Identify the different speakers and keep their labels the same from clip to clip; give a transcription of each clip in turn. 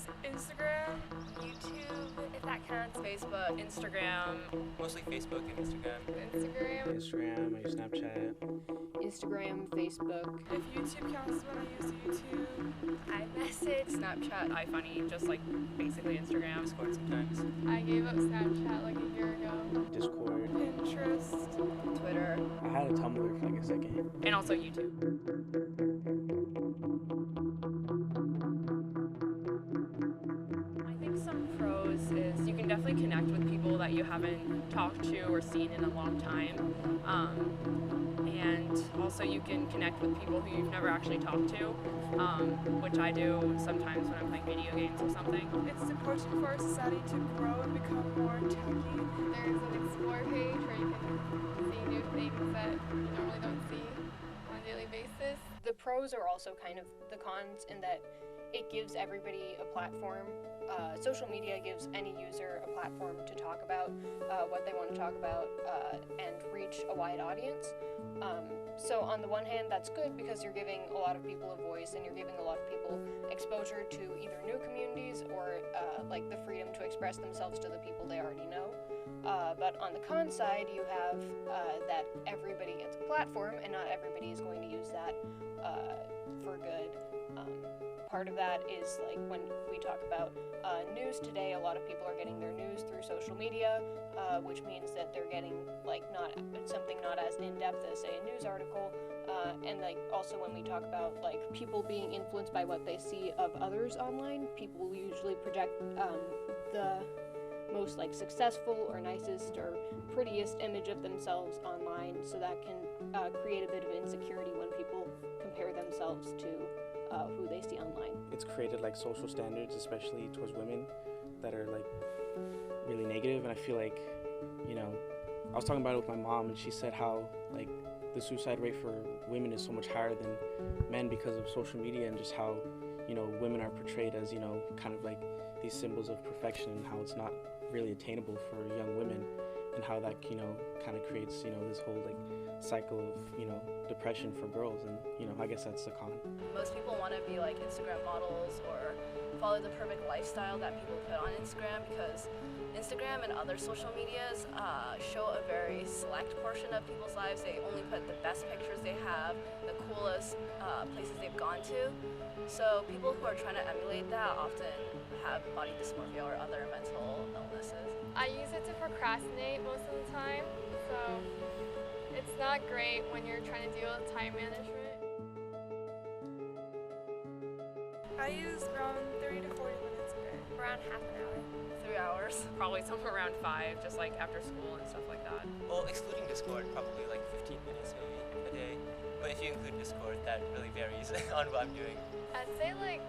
Speaker 1: use Instagram, YouTube, if that counts.
Speaker 2: Facebook, Instagram.
Speaker 3: Mostly Facebook and Instagram.
Speaker 4: Instagram, I use Snapchat.
Speaker 5: Instagram, Facebook.
Speaker 1: If YouTube counts, when I use YouTube.
Speaker 2: iMessage, Snapchat, iFunny, just like basically Instagram.
Speaker 3: Discord sometimes.
Speaker 6: I gave up Snapchat like a year ago.
Speaker 4: Discord.
Speaker 1: Pinterest.
Speaker 2: Twitter.
Speaker 4: I had a Tumblr for like a second.
Speaker 2: And also YouTube. I think some pros is you can definitely connect with people that you haven't talked to or seen in a long time. And also you can connect with people who you've never actually talked to, which I do sometimes when I'm playing video games or something.
Speaker 1: It's important for our society to grow and become more techy.
Speaker 6: There's an explore page where you can see new things that you normally don't see on a daily basis.
Speaker 5: The pros are also kind of the cons in that it gives everybody a platform. Social media gives any user a platform to talk about what they want to talk about and reach a wide audience. So on the one hand, that's good because you're giving a lot of people a voice and you're giving a lot of people exposure to either new communities or like the freedom to express themselves to the people they already know. But on the con side, you have that everybody gets a platform and not everybody is going to use that for good. Part of that is like when we talk about news today, a lot of people are getting their news through social media, which means that they're getting like not something not as in-depth as say a news article, and like also when we talk about like people being influenced by what they see of others online, people will usually project the most like successful or nicest or prettiest image of themselves online, so that can create a bit of insecurity when people compare themselves to who they see online.
Speaker 4: It's created like social standards, especially towards women, that are like really negative. And I feel like, you know, I was talking about it with my mom, and she said how like the suicide rate for women is so much higher than men because of social media, and just how, you know, women are portrayed as, you know, kind of like these symbols of perfection, and how it's not really attainable for young women, and how that, you know, kind of creates, you know, this whole like cycle of, you know, depression for girls. And, you know, I guess that's the con.
Speaker 2: Most people want to be like Instagram models or follow the perfect lifestyle that people put on Instagram, because Instagram and other social medias show a very select portion of people's lives. They only put the best pictures they have, the coolest places they've gone to. So people who are trying to emulate that often have body dysmorphia or other mental illnesses.
Speaker 6: I use it to procrastinate most of the time, so it's not great when you're trying to deal with time management.
Speaker 1: I use around 30 to 40 minutes a day.
Speaker 6: Around half an hour.
Speaker 2: 3 hours, probably somewhere around 5, just like after school and stuff like that.
Speaker 3: Well, excluding Discord, probably like 15 minutes maybe a day. But if you include Discord, that really varies on what I'm doing.
Speaker 6: I'd say like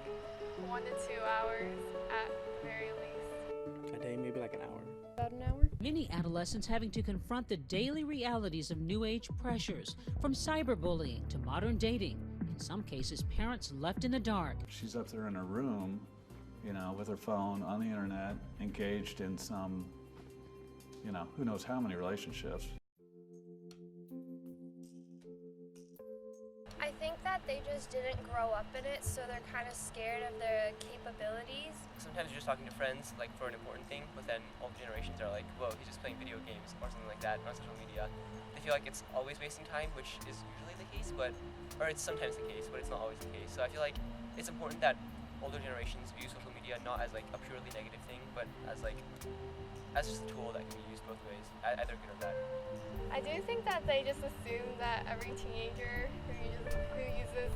Speaker 6: 1 to 2 hours at the very least.
Speaker 4: A day, maybe like an hour.
Speaker 5: About an hour.
Speaker 7: Many adolescents having to confront the daily realities of new age pressures, from cyberbullying to modern dating. In some cases, parents left in the dark.
Speaker 8: She's up there in her room, you know, with her phone, on the internet, engaged in some, you know, who knows how many relationships.
Speaker 9: I think that they just didn't grow up in it, so they're kind of scared of their capabilities.
Speaker 3: Sometimes you're just talking to friends, like for an important thing, but then older generations are like, whoa, he's just playing video games or something like that on social media. They feel like it's always wasting time, which is usually the case, or it's sometimes the case, but it's not always the case. So I feel like it's important that older generations view social media not as like a purely negative thing, but as just a tool that can be used both ways, either good or bad.
Speaker 6: I do think that they just assume that every teenager who uses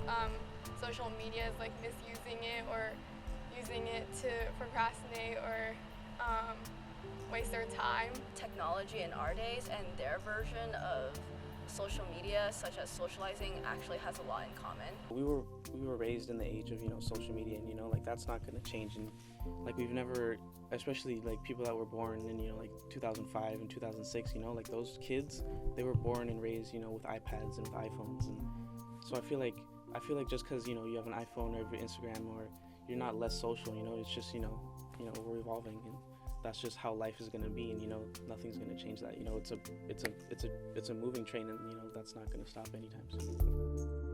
Speaker 6: social media is like misusing it or using it to procrastinate or waste their time.
Speaker 2: Technology in our days and their version of social media, such as socializing, actually has a lot in common.
Speaker 4: We were raised in the age of, you know, social media, and, you know, like that's not going to change. And like we've never, especially like people that were born in, you know, like 2005 and 2006, you know, like those kids, they were born and raised, you know, with iPads and with iPhones. And so I feel like just because, you know, you have an iPhone or Instagram, or you're not less social, you know, it's just, you know, we're evolving, and that's just how life is going to be, and, you know, nothing's going to change that. You know, it's a moving train, and, you know, that's not going to stop anytime soon.